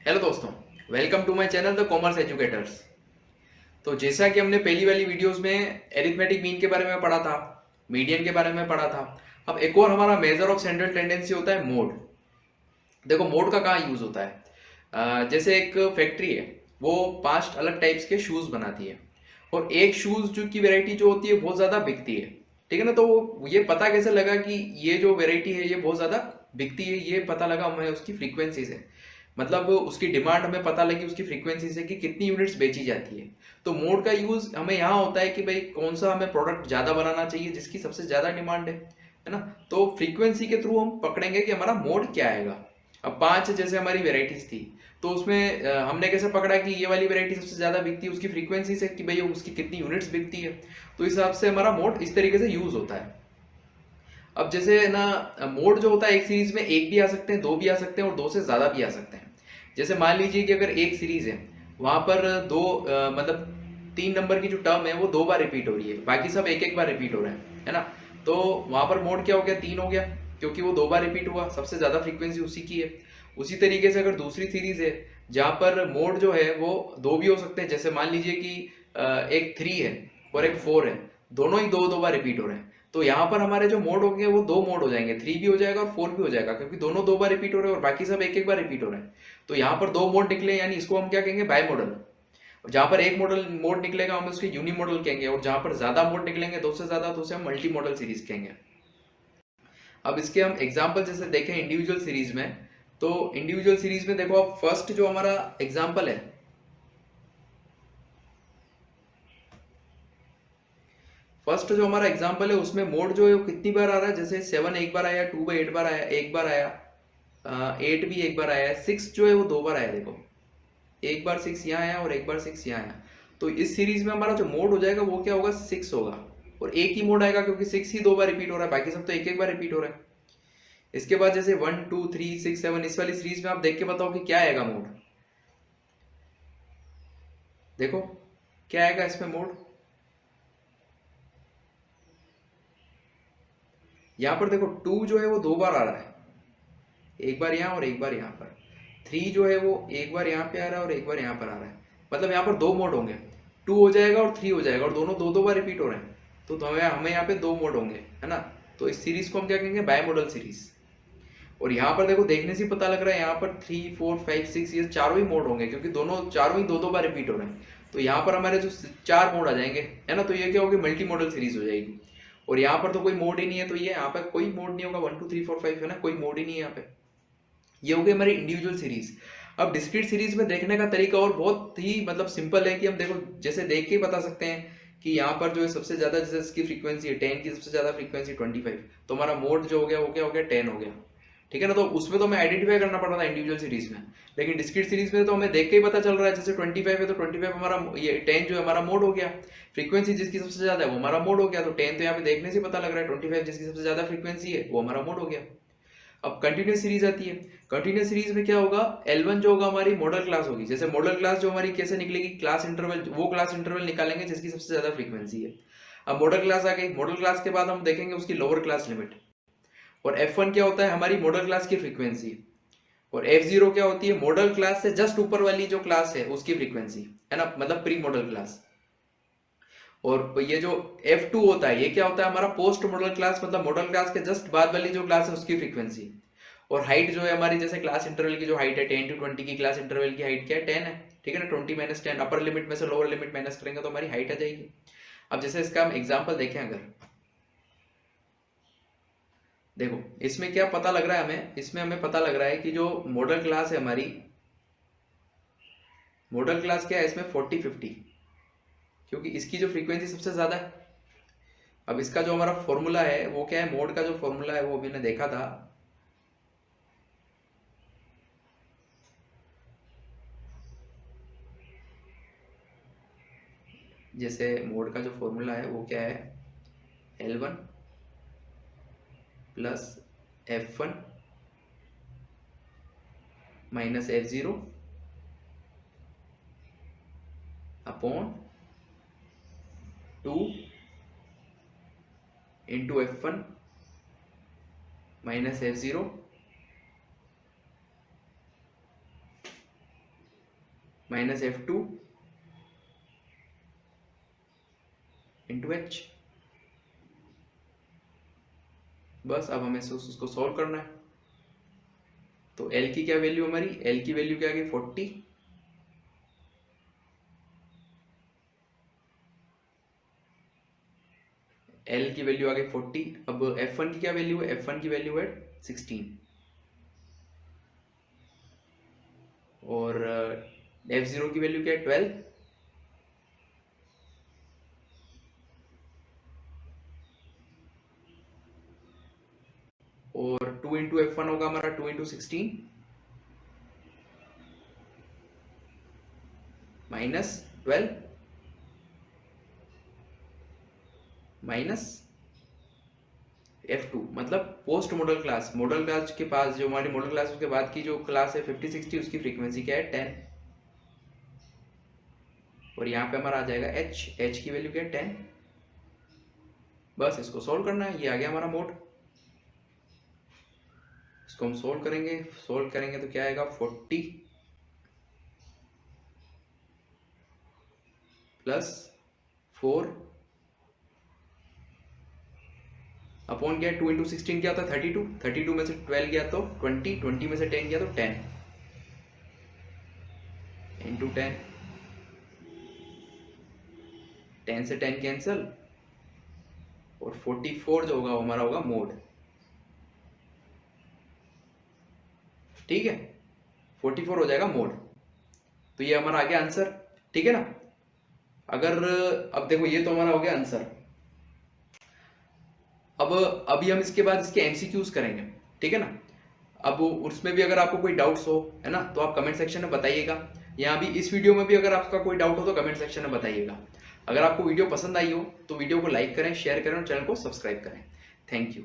Hello दोस्तों, welcome to my channel the commerce educators. तो जैसा कि हमने पहली वाली वीडियोस में एरिथमेटिक मीन के बारे में पढ़ा था, मीडियन के बारे में पढ़ा था। अब एक और हमारा मेजर ऑफ सेंट्रल टेंडेंसी होता है मोड। देखो मोड का कहाँ यूज होता है। जैसे एक फैक्ट्री है, वो 5 अलग टाइप्स के शूज बनाती है और एक शूज जो की वेराइटी जो होती है बहुत ज्यादा बिकती है। ठीक है ना। तो वो ये पता कैसे लगा कि ये जो वेराइटी है ये बहुत ज्यादा बिकती है, ये पता लगा हमें उसकी फ्रीक्वेंसी से। मतलब उसकी डिमांड हमें पता लगी उसकी फ्रीक्वेंसी से कि कितनी यूनिट्स बेची जाती है। तो मोड का यूज हमें यहाँ होता है कि भाई कौन सा हमें प्रोडक्ट ज्यादा बनाना चाहिए जिसकी सबसे ज्यादा डिमांड है ना। तो फ्रीक्वेंसी के थ्रू हम पकड़ेंगे कि हमारा मोड क्या आएगा। अब 5 जैसे हमारी वेराइटीज थी, तो उसमें हमने कैसे पकड़ा कि ये वाली वेराइटी सबसे ज्यादा बिकती है उसकी फ्रीक्वेंसी से, कि भाई उसकी कितनी यूनिट्स बिकती है। तो इस हिसाब से हमारा मोड इस तरीके से यूज होता है। अब जैसे ना, मोड जो होता है एक सीरीज में एक भी आ सकते हैं, दो भी आ सकते हैं और दो से ज्यादा भी आ सकते हैं। जैसे मान लीजिए कि अगर एक सीरीज है, वहां पर दो मतलब 3 नंबर की जो टर्म है वो 2 बार रिपीट हो रही है, बाकी सब एक एक बार रिपीट हो रहे हैं, है ना। तो वहां पर मोड क्या हो गया, 3 हो गया, क्योंकि वो 2 बार रिपीट हुआ, सबसे ज्यादा फ्रीक्वेंसी उसी की है। उसी तरीके से अगर दूसरी सीरीज है जहां पर मोड जो है वो दो भी हो सकते हैं, जैसे मान लीजिए कि एक 3 है और एक 4 है, दोनों ही दो दो बार रिपीट हो रहे हैं। तो यहाँ पर हमारे जो मोड होंगे वो 2 मोड हो जाएंगे, 3 भी हो जाएगा और 4 भी हो जाएगा, क्योंकि दोनों 2 बार रिपीट हो रहे हैं और बाकी सब एक एक बार रिपीट हो रहे हैं। तो यहाँ पर 2 मोड निकले, यानी इसको हम क्या कहेंगे, बाय मॉडल। जहां पर एक मॉडल मोड निकलेगा हम उसके यूनि मॉडल कहेंगे, और जहां पर ज्यादा मोड निकलेंगे दो से ज्यादा, तो उसे हम मल्टी मॉडल सीरीज कहेंगे। अब इसके हम एग्जाम्पल जैसे देखें इंडिविजुअल सीरीज में, तो इंडिविजुअल सीरीज में देखो, अब फर्स्ट जो हमारा एग्जाम्पल है, फर्स्ट जो हमारा एग्जाम्पल है उसमें मोड जो है वो कितनी बार आ रहा है, जैसे 7 एक बार आया, 2/8 बार आया, एक बार आया, 8 भी एक बार आया है, 6 जो है वो 2 बार आया। देखो एक बार 6 यहाँ आया और एक बार 6 यहाँ आया। तो इस सीरीज में हमारा जो मोड हो जाएगा वो क्या होगा, 6 होगा। और एक ही मोड आएगा क्योंकि 6 ही 2 बार रिपीट हो रहा है, बाकी सब तो एक एक बार रिपीट हो रहा है। इसके बाद जैसे 1 2 3 6 7, इस वाली सीरीज में आप देख के बताओ कि क्या आएगा मोड। देखो क्या आएगा इसमें मोड। यहाँ पर देखो 2 जो है वो 2 बार आ रहा है, एक बार यहाँ और एक बार यहाँ पर। 3 जो है वो एक बार यहाँ पे आ रहा है और एक बार यहाँ पर आ रहा है। मतलब यहाँ पर 2 मोड होंगे, 2 हो जाएगा और 3 हो जाएगा, और दोनों दो दो बार रिपीट हो रहे हैं। तो हमें हमें यहाँ पे 2 मोड होंगे, है ना। तो इस सीरीज को हम क्या कहेंगे, बाय मॉडल सीरीज। और यहाँ पर देखो देखने से पता लग रहा है यहाँ पर 3 4 5 6 ये चारों ही मोड होंगे, क्योंकि दोनों चारों ही दो दो बार रिपीट हो रहे हैं। तो यहाँ पर हमारे जो 4 मोड आ जाएंगे, है ना। तो ये क्या होगी, मल्टी मॉडल सीरीज हो जाएगी। और यहाँ पर तो कोई मोड ही नहीं है, तो ये यहाँ पर कोई मोड नहीं होगा, 1 2 3 4 5, है ना, कोई मोड ही नहीं है यहाँ पे। ये हो गई हमारी इंडिविजुअल सीरीज। अब डिस्क्रीट सीरीज में देखने का तरीका और बहुत ही मतलब सिंपल है, कि हम देखो जैसे देख के ही बता सकते हैं कि यहाँ पर जो है सबसे ज्यादा, जैसे इसकी फ्रीक्वेंसी है 10 की, सबसे ज्यादा फ्रीक्वेंसी 25, तो हमारा मोड जो हो गया वो क्या हो गया, 10 हो गया। ठीक है ना। तो उसमें तो हमें आइडेंटिफाई करना पड़ रहा था इंडिविजुअल सीरीज में, लेकिन डिस्क्रीट सीरीज में तो हमें देख के ही पता चल रहा है, जैसे 25 है तो 25 हमारा, ये 10 जो है हमारा मोड हो गया। फ्रीक्वेंसी जिसकी सबसे ज्यादा है वो हमारा मोड हो गया, तो 10 तो यहाँ पे देखने से पता लग रहा है, 25 जिसकी सबसे ज्यादा फ्रीक्वेंसी है वो हमारा मोड हो गया। अब कंटिन्यूस सीरीज आती है। कंटिन्यूस सीरीज में क्या होगा, L1 जो होगा हमारी मॉडल क्लास होगी। जैसे मॉडल क्लास जो हमारी कैसे निकलेगी, क्लास इंटरवल, वो क्लास इंटरवल निकालेंगे जिसकी सबसे ज्यादा फ्रीक्वेंसी है। अब मॉडल क्लास आ गई, मॉडल क्लास के बाद हम देखेंगे उसकी लोअर क्लास लिमिट। और F1 क्या होता है, हमारी मॉडल क्लास की फ्रीक्वेंसी। और F0 क्या होती है, मॉडल क्लास से जस्ट ऊपर वाली जो क्लास है उसकी फ्रीक्वेंसी, है ना, मतलब प्री मॉडल क्लास। और ये जो F2 होता है, ये क्या होता है, हमारा पोस्ट मॉडल क्लास, मतलब मॉडल क्लास के जस्ट बाद वाली जो क्लास है उसकी फ्रीक्वेंसी। और हाइट जो है हमारी, जैसे क्लास इंटरवल की जो हाइट है 10 to 20 की, क्लास इंटरवल की हाइट क्या है, 10 है। ठीक है ना, 20 - 10, अपर लिमिट में से लोअर लिमिट माइनस करेंगे तो हमारी हाइट आ जाएगी। अब जैसे इसका हम एग्जाम्पल देखें, अगर देखो इसमें क्या पता लग रहा है हमें, इसमें हमें पता लग रहा है कि जो मॉडल क्लास है हमारी, मॉडल क्लास क्या है इसमें 40 50, क्योंकि इसकी जो फ्रीक्वेंसी सबसे ज्यादा है। अब इसका जो हमारा फॉर्मूला है वो क्या है, मोड का जो फॉर्मूला है वो अभी ने देखा था। जैसे मोड का जो फॉर्मूला है वो क्या है, L1 plus F1 minus F0 upon 2 into F1 minus F0 minus F2 into H। बस अब हमें उसको सॉल्व करना है। तो L की क्या वैल्यू हमारी, L की वैल्यू क्या आ गई 40, L की वैल्यू आ गई 40। अब F1 की क्या वैल्यू है, F1 की वैल्यू है 16 और F0 की वैल्यू क्या है 12 और 2 इंटू F1 होगा हमारा 2 इंटू 16 माइनस 12 माइनस F2 मतलब post model class. Model class के पास जो हमारी मॉडल क्लास उसके बाद की जो क्लास है 50-60 उसकी फ्रीक्वेंसी क्या है 10 और यहाँ पे हमारा आ जाएगा H की वैल्यू क्या है 10। बस इसको सोल्व करना है, ये आ गया हमारा मोड। इसको हम सोल्व करेंगे तो क्या आएगा 40 प्लस 4 अपॉन क्या है 2 इंटू 16 क्या होता है 32 में से 12 गया तो 20 में से 10 गया तो 10 इंटू 10 से 10 कैंसल और 44 जो होगा वो हमारा होगा मोड। ठीक है, 44 हो जाएगा मोड। तो ये हमारा आ गया आंसर। ठीक है ना। अगर अब देखो ये तो हमारा हो गया आंसर। अब अभी हम इसके बाद इसके एमसीक्यूज करेंगे। ठीक है ना। अब उसमें भी अगर आपको कोई डाउट्स हो है ना तो आप कमेंट सेक्शन में बताइएगा। यहाँ भी इस वीडियो में भी अगर आपका कोई डाउट हो तो कमेंट सेक्शन में बताइएगा। अगर आपको वीडियो पसंद आई हो तो वीडियो को लाइक करें, शेयर करें और चैनल को सब्सक्राइब करें। Thank you.